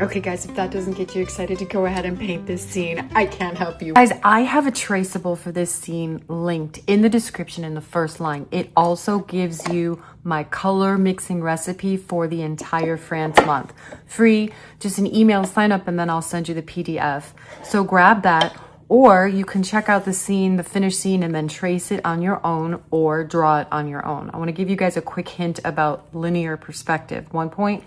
Okay guys, if that doesn't get you excited to go ahead and paint this scene, I can't help you. Guys, I have a traceable for this scene linked in the description in the first line. It also gives you my color mixing recipe for the entire France month. Free, just an email sign up and then I'll send you the PDF. So grab that, or you can check out the scene, the finished scene, and then trace it on your own or draw it on your own. I want to give you guys a quick hint about linear perspective. One point.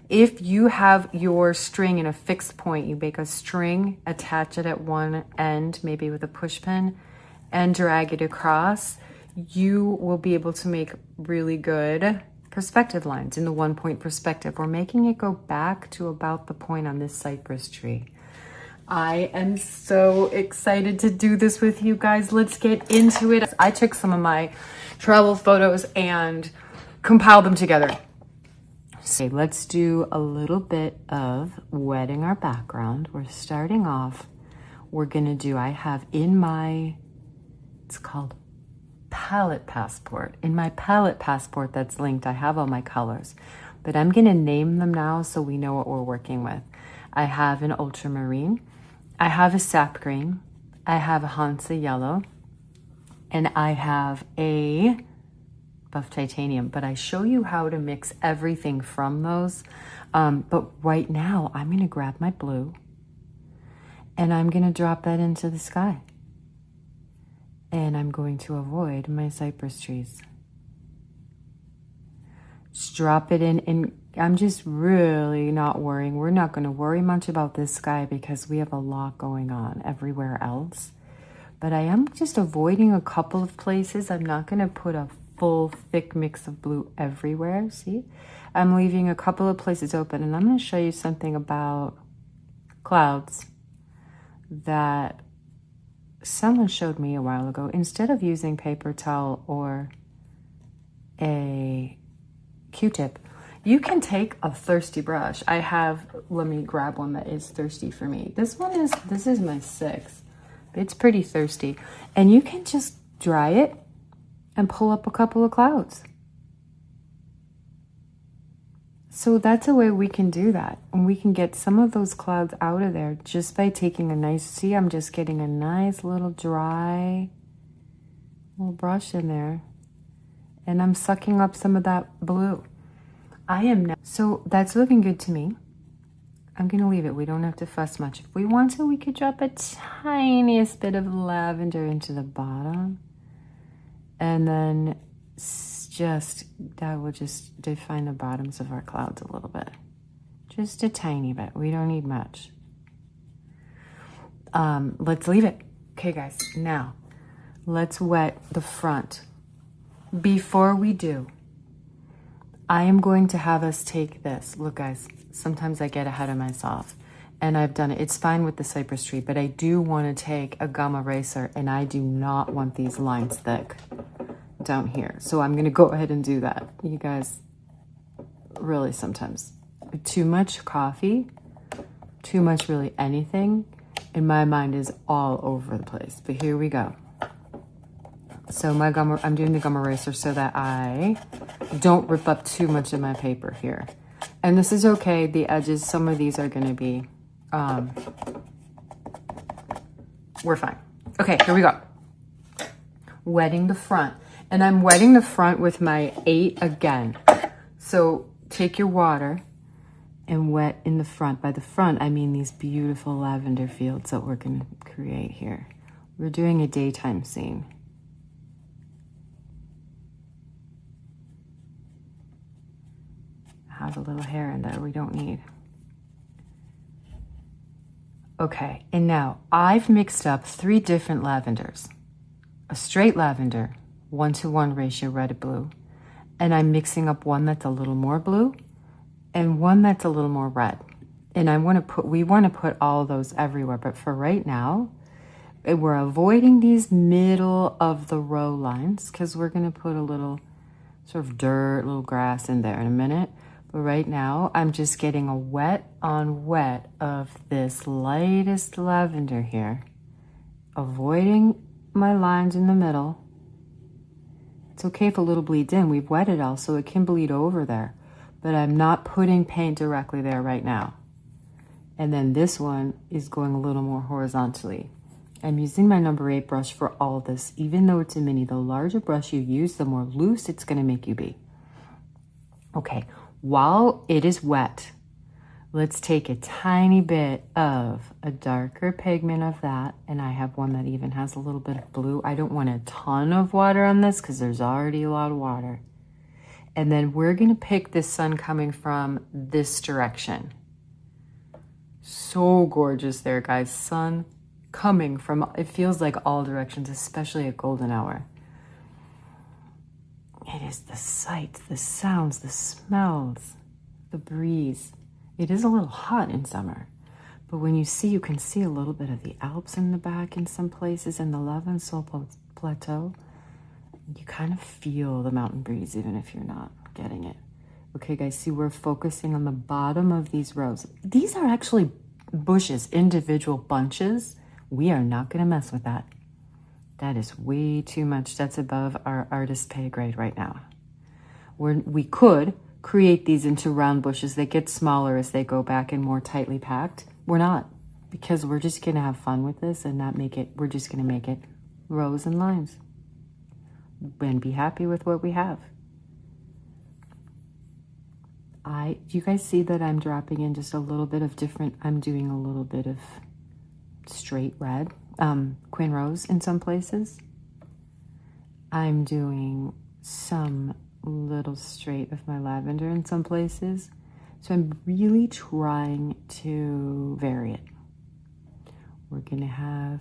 If you have your string in a fixed point, you make a string, attach it at one end, maybe with a push pin, and drag it across, you will be able to make really good perspective lines in the 1 point perspective. We're making it go back to about the point on this cypress tree. I am so excited to do this with you guys. Let's get into it. I took some of my travel photos and compiled them together. So let's do a little bit of wetting our background. We're starting off, we're gonna do, I have in my, it's called palette passport. In my palette passport that's linked, I have all my colors, but I'm gonna name them now so we know what we're working with. I have an ultramarine, I have a sap green, I have a Hansa yellow, and I have a buff titanium, but I show you how to mix everything from those. But right now I'm gonna grab my blue and I'm gonna drop that into the sky. And I'm going to avoid my cypress trees. Just drop it in, and I'm just really not worrying. We're not gonna worry much about this sky because we have a lot going on everywhere else. But I am just avoiding a couple of places. I'm not gonna put a full thick mix of blue everywhere. See, I'm leaving a couple of places open, and I'm going to show you something about clouds that someone showed me a while ago. Instead of using paper towel or a Q-tip, you can take a thirsty brush. I have, let me grab one that is thirsty for me. This is my 6. It's pretty thirsty, and you can just dry it and pull up a couple of clouds. So that's a way we can do that. And we can get some of those clouds out of there just by taking a nice, see, I'm just getting a nice little dry little brush in there. And I'm sucking up some of that blue. I am now, so that's looking good to me. I'm gonna leave it. We don't have to fuss much. If we want to, we could drop a tiniest bit of lavender into the bottom. And then that will just define the bottoms of our clouds a little bit. Just a tiny bit. We don't need much. Let's leave it. Okay, guys. Now, let's wet the front. Before we do, I am going to have us take this. Look, guys, sometimes I get ahead of myself. And I've done it. It's fine with the cypress tree, but I do want to take a gum eraser, and I do not want these lines thick down here. So I'm going to go ahead and do that. You guys, really sometimes too much coffee, too much really anything in my mind is all over the place. But here we go. So I'm doing the gum eraser so that I don't rip up too much of my paper here. And this is okay. The edges, some of these are going to be we're fine. Okay, here we go. Wetting the front. And I'm wetting the front with my 8 again. So take your water and wet in the front. By the front, I mean these beautiful lavender fields that we're going to create here. We're doing a daytime scene. I have a little hair in there we don't need. Okay, and now I've mixed up 3 different lavenders. A straight lavender, 1-to-1 ratio red to blue. And I'm mixing up one that's a little more blue and one that's a little more red. And we want to put all those everywhere, but for right now, we're avoiding these middle of the row lines because we're going to put a little sort of dirt, little grass in there in a minute. But right now, I'm just getting a wet on wet of this lightest lavender here, avoiding my lines in the middle. It's okay if a little bleeds in. We've wet it all, so it can bleed over there. But I'm not putting paint directly there right now. And then this one is going a little more horizontally. I'm using my number 8 brush for all of this. Even though it's a mini, the larger brush you use, the more loose it's gonna make you be. Okay, while it is wet, let's take a tiny bit of a darker pigment of that. And I have one that even has a little bit of blue. I don't want a ton of water on this because there's already a lot of water. And then we're gonna pick the sun coming from this direction. So gorgeous there, guys. Sun coming from, it feels like all directions, especially at golden hour. It is the sights, the sounds, the smells, the breeze. It is a little hot in summer, but when you see, you can see a little bit of the Alps in the back in some places, in the Lavender Plateau. You kind of feel the mountain breeze even if you're not getting it. Okay, guys, see, we're focusing on the bottom of these rows. These are actually bushes, individual bunches. We are not going to mess with that. That is way too much. That's above our artist pay grade right now. We could create these into round bushes. They get smaller as they go back and more tightly packed. We're not, because we're just going to have fun with this and not make it, we're just going to make it rows and lines and be happy with what we have. Do you guys see that I'm dropping in just a little bit of different, I'm doing a little bit of straight red, Queen Rose in some places. I'm doing some little straight of my lavender in some places. So I'm really trying to vary it. We're gonna have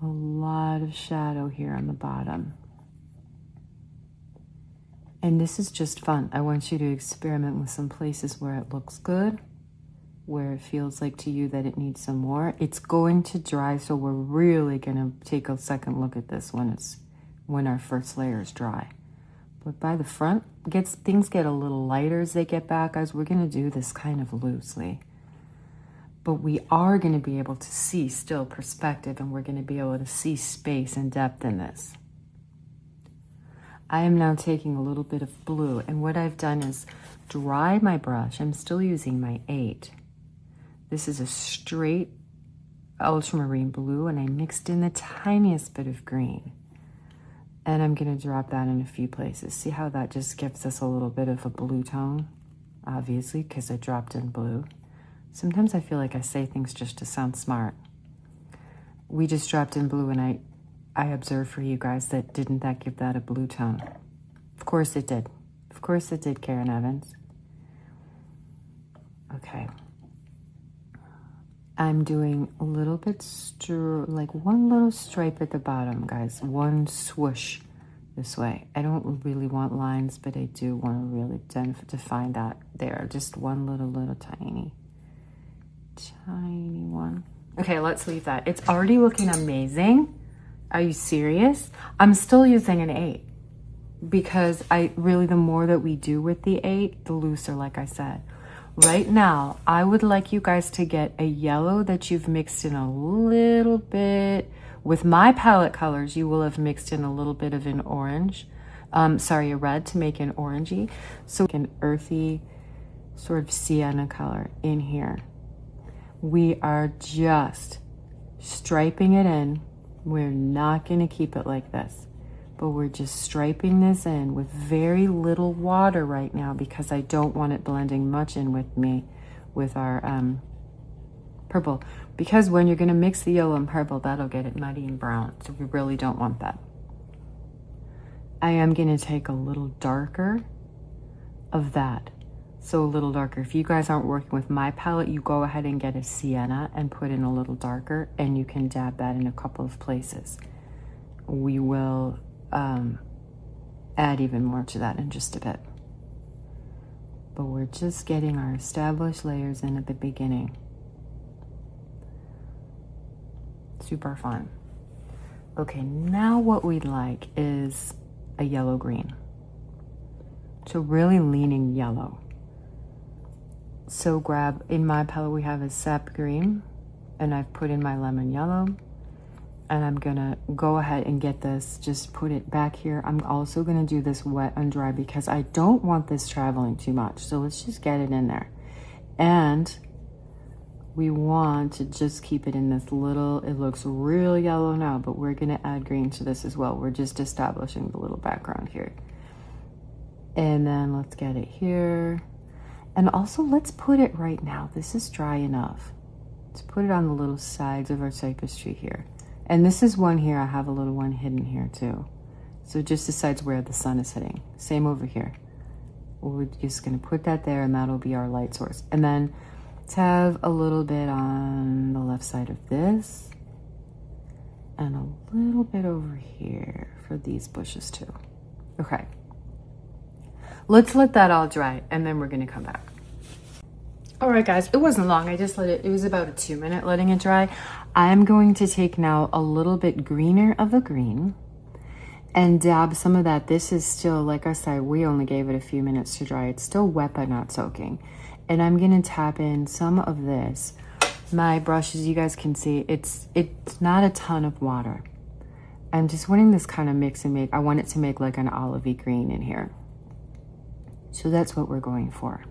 a lot of shadow here on the bottom. And this is just fun. I want you to experiment with some places where it looks good, where it feels like to you that it needs some more. It's going to dry, so we're really gonna take a second look at this when our first layer is dry. But by the front, things get a little lighter as they get back, guys. We're gonna do this kind of loosely. But we are gonna be able to see still perspective, and we're gonna be able to see space and depth in this. I am now taking a little bit of blue, and what I've done is dry my brush. I'm still using my 8. This is a straight ultramarine blue, and I mixed in the tiniest bit of green. And I'm gonna drop that in a few places. See how that just gives us a little bit of a blue tone? Obviously, because I dropped in blue. Sometimes I feel like I say things just to sound smart. We just dropped in blue, and I observed for you guys that didn't that give that a blue tone? Of course it did. Of course it did, Karen Evans. Okay. I'm doing a little bit, like one little stripe at the bottom, guys. One swoosh this way. I don't really want lines, but I do want to really define that there. Just one little tiny one. Okay, let's leave that. It's already looking amazing. Are you serious? I'm still using an 8 because the more that we do with the 8, the looser, like I said. Right now, I would like you guys to get a yellow that you've mixed in a little bit. With my palette colors, you will have mixed in a little bit of an orange. A red to make an orangey. So an earthy sort of sienna color in here. We are just striping it in. We're not going to keep it like this, but we're just striping this in with very little water right now because I don't want it blending much in with our purple, because when you're going to mix the yellow and purple, that'll get it muddy and brown, so we really don't want that. I am going to take a little darker of that. So a little darker. If you guys aren't working with my palette, you go ahead and get a sienna and put in a little darker, and you can dab that in a couple of places. We will add even more to that in just a bit. But we're just getting our established layers in at the beginning. Super fun. Okay, now what we'd like is a yellow green. So really leaning yellow. So in my palette, we have a sap green, and I've put in my lemon yellow, and I'm gonna go ahead and get this, just put it back here. I'm also gonna do this wet and dry because I don't want this traveling too much. So let's just get it in there. And we want to just keep it in this little, it looks real yellow now, but we're gonna add green to this as well. We're just establishing the little background here. And then let's get it here. And also let's put it right now. This is dry enough. Let's put it on the little sides of our cypress tree here. And this is one here, I have a little one hidden here too. So just the sides where the sun is hitting. Same over here. We're just gonna put that there and that'll be our light source. And then let's have a little bit on the left side of this. And a little bit over here for these bushes too. Okay. Let's let that all dry and then we're gonna come back. All right guys, it wasn't long. I just let it was about a 2-minute letting it dry. I'm going to take now a little bit greener of the green and dab some of that. This is still, like I said, we only gave it a few minutes to dry. It's still wet but not soaking. And I'm gonna tap in some of this. My brush, as you guys can see, it's not a ton of water. I'm just wanting this kind of mix and make. I want it to make like an olivey green in here. So that's what we're going for.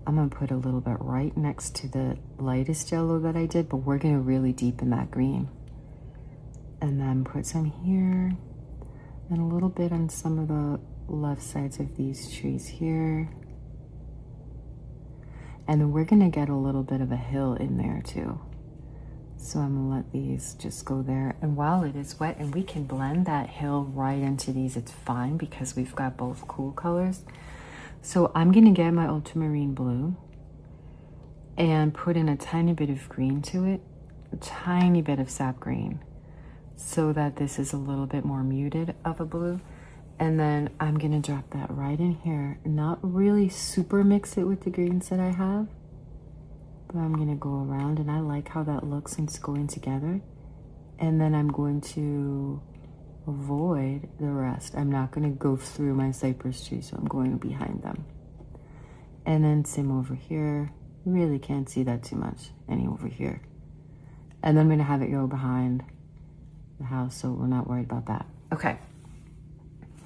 I'm gonna put a little bit right next to the lightest yellow that I did, but we're gonna really deepen that green. And then put some here and a little bit on some of the left sides of these trees here. And then we're gonna get a little bit of a hill in there too. So I'm gonna let these just go there. And while it is wet, and we can blend that hill right into these, it's fine because we've got both cool colors. So I'm gonna get my ultramarine blue and put in a tiny bit of green to it, a tiny bit of sap green, so that this is a little bit more muted of a blue. And then I'm gonna drop that right in here, not really super mix it with the greens that I have, but I'm gonna go around, and I like how that looks and it's going together. And then I'm going to avoid the rest. I'm not going to go through my cypress tree, so I'm going behind them. And then same over here. You really can't see that too much. Any over here. And then I'm going to have it go behind the house, so we're not worried about that. Okay.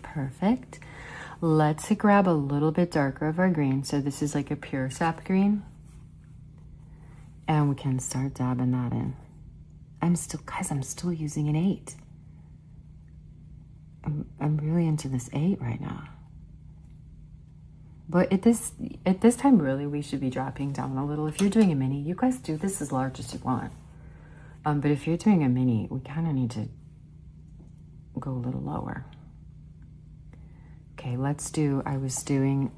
Perfect. Let's grab a little bit darker of our green. So this is like a pure sap green. And we can start dabbing that in. I'm still using an 8. I'm really into this 8 right now. But at this time, really, we should be dropping down a little. If you're doing a mini, you guys do this as large as you want. But if you're doing a mini, we kind of need to go a little lower. Okay, let's do,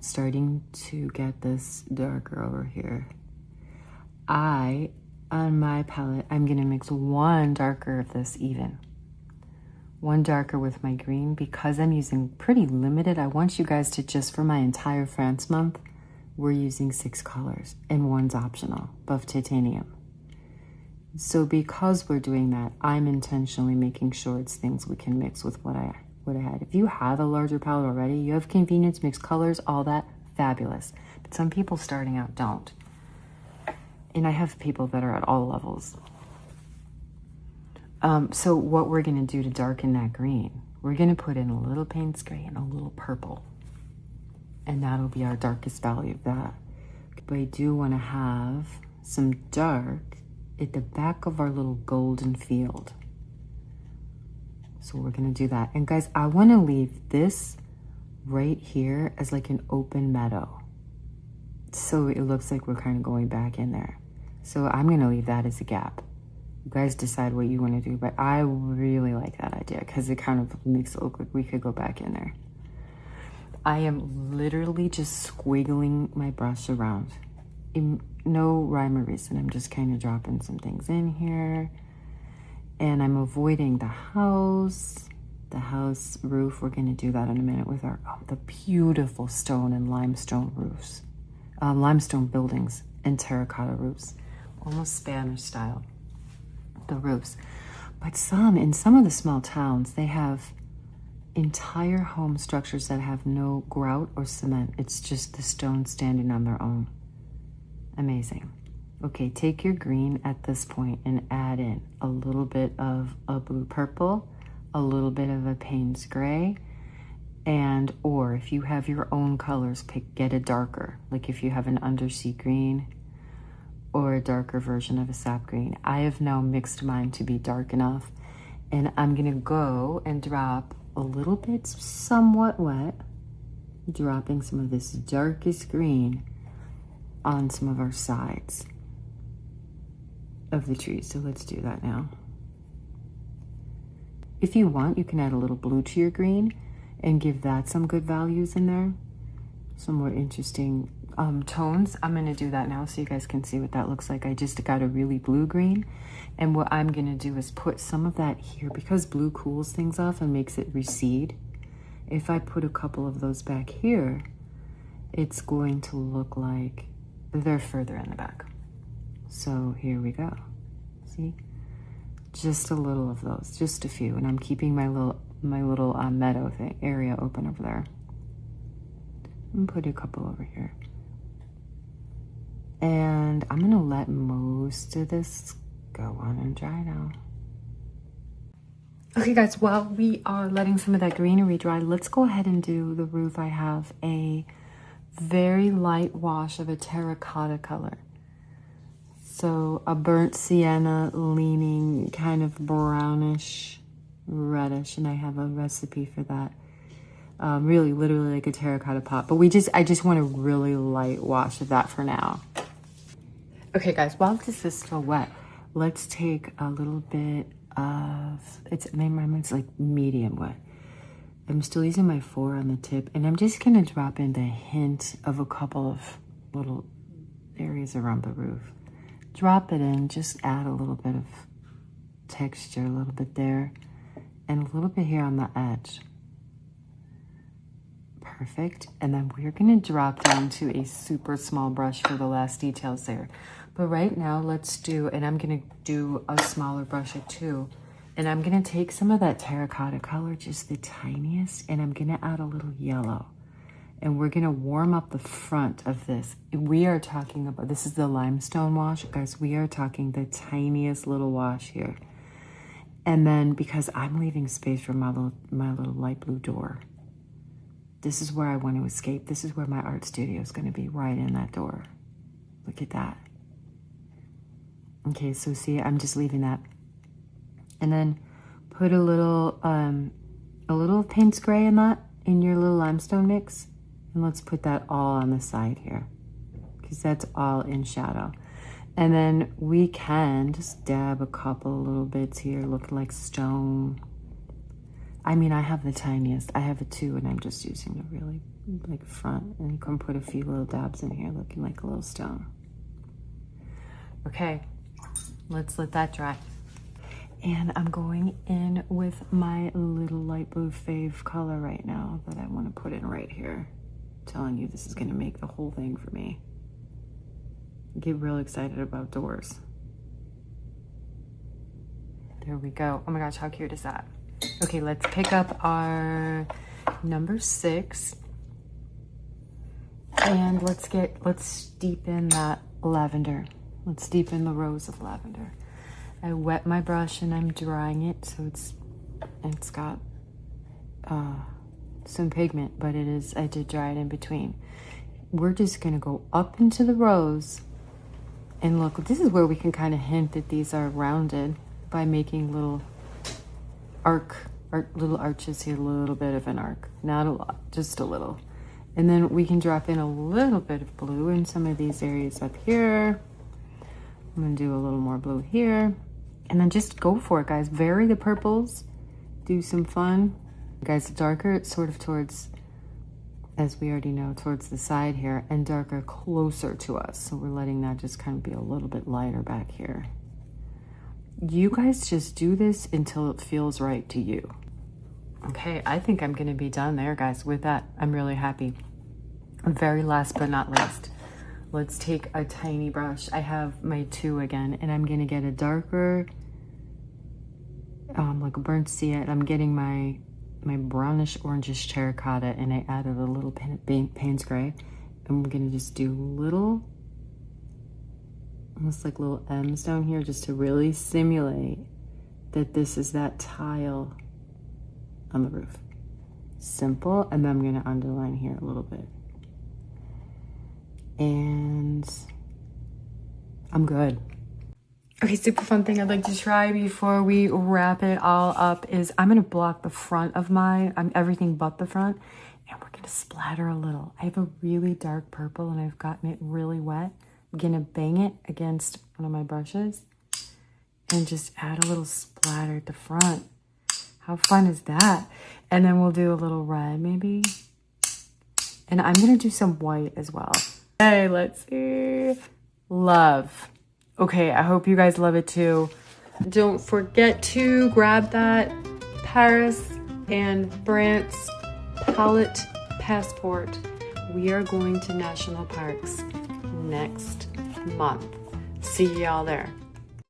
starting to get this darker over here. On my palette, I'm gonna mix one darker of this even. One darker with my green. Because I'm using pretty limited, I want you guys to just, for my entire France month, we're using 6 colors and one's optional, buff titanium. So because we're doing that, I'm intentionally making sure it's things we can mix with what I had. If you have a larger palette already, you have convenience, mixed colors, all that, fabulous. But some people starting out don't. And I have people that are at all levels. So what we're gonna do to darken that green, we're gonna put in a little Payne's gray and a little purple. And that'll be our darkest value of that. But I do wanna have some dark at the back of our little golden field. So we're gonna do that. And guys, I wanna leave this right here as like an open meadow. So it looks like we're kind of going back in there. So I'm gonna leave that as a gap. You guys decide what you want to do, but I really like that idea because it kind of makes it look like we could go back in there. I am literally just squiggling my brush around. No rhyme or reason. I'm just kind of dropping some things in here. And I'm avoiding the house roof. We're going to do that in a minute with the beautiful stone and limestone roofs. Limestone buildings and terracotta roofs. Almost Spanish style. The roofs. But in some of the small towns, they have entire home structures that have no grout or cement. It's just the stone standing on their own. Amazing. Okay, take your green at this point and add in a little bit of a blue purple, a little bit of a Payne's gray, or if you have your own colors, get a darker. Like if you have an undersea green, or a darker version of a sap green. I have now mixed mine to be dark enough, and I'm gonna go and drop a little bit somewhat wet, dropping some of this darkest green on some of our sides of the tree. So let's do that now. If you want, you can add a little blue to your green and give that some good values in there, some more interesting tones. I'm gonna do that now so you guys can see what that looks like. I just got a really blue green, and what I'm gonna do is put some of that here because blue cools things off and makes it recede. If I put a couple of those back here, it's going to look like they're further in the back. So here we go. See, just a little of those, just a few, and I'm keeping my little meadow thing area open over there. I'm gonna put a couple over here. And I'm gonna let most of this go on and dry now. Okay guys, while we are letting some of that greenery dry, let's go ahead and do the roof. I have a very light wash of a terracotta color. So a burnt sienna leaning kind of brownish reddish, and I have a recipe for that. Really literally like a terracotta pot, but I just want a really light wash of that for now. Okay guys, while this is still wet, let's take a little bit of, it's like medium wet. I'm still using my 4 on the tip, and I'm just gonna drop in the hint of a couple of little areas around the roof. Drop it in, just add a little bit of texture, a little bit there, and a little bit here on the edge. Perfect. And then we're gonna drop down to a super small brush for the last details there. But right now, let's do, and I'm gonna do a smaller brush or two, and I'm gonna take some of that terracotta color, just the tiniest, and I'm gonna add a little yellow. And we're gonna warm up the front of this. We are talking about, this is the limestone wash, guys. We are talking the tiniest little wash here. And then, because I'm leaving space for my little light blue door, this is where I want to escape. This is where my art studio is gonna be, right in that door. Look at that. Okay, so see, I'm just leaving that. And then put a little Payne spray in that, in your little limestone mix. And let's put that all on the side here, because that's all in shadow. And then we can just dab a couple little bits here, looking like stone. I mean, I have the tiniest. I have a 2, and I'm just using the really like front. And you can put a few little dabs in here, looking like a little stone. Okay, let's let that dry. And I'm going in with my little light blue fave color right now that I want to put in right here. I'm telling you, this is going to make the whole thing for me. Get real excited about doors. There we go. Oh my gosh, how cute is that? Okay, let's pick up our number 6. And let's deepen that lavender. Let's deepen the rose of lavender. I wet my brush and I'm drying it, so it's got some pigment, but I did dry it in between. We're just gonna go up into the rose, and look, this is where we can kind of hint that these are rounded by making little little arches here, a little bit of an arc, not a lot, just a little. And then we can drop in a little bit of blue in some of these areas up here. I'm gonna do a little more blue here. And then just go for it, guys. Vary the purples, do some fun. Guys, darker it's sort of towards, as we already know, towards the side here, and darker closer to us. So we're letting that just kind of be a little bit lighter back here. You guys just do this until it feels right to you. Okay, I think I'm gonna be done there, guys, with that. I'm really happy. Very last but not least, let's take a tiny brush. I have my 2 again, and I'm gonna get a darker, like a burnt sienna. I'm getting my brownish orangish terracotta, and I added a little Payne's gray, and we're gonna just do little, almost like little M's down here, just to really simulate that this is that tile on the roof. Simple. And then I'm gonna underline here a little bit. And I'm good. Okay, super fun thing I'd like to try before we wrap it all up is I'm gonna block the front of my, everything but the front, and we're gonna splatter a little. I have a really dark purple and I've gotten it really wet. I'm gonna bang it against one of my brushes and just add a little splatter at the front. How fun is that? And then we'll do a little red maybe. And I'm gonna do some white as well. Okay, let's see. Love. Okay, I hope you guys love it too. Don't forget to grab that Paris and France palette passport. We are going to national parks next month. See y'all there.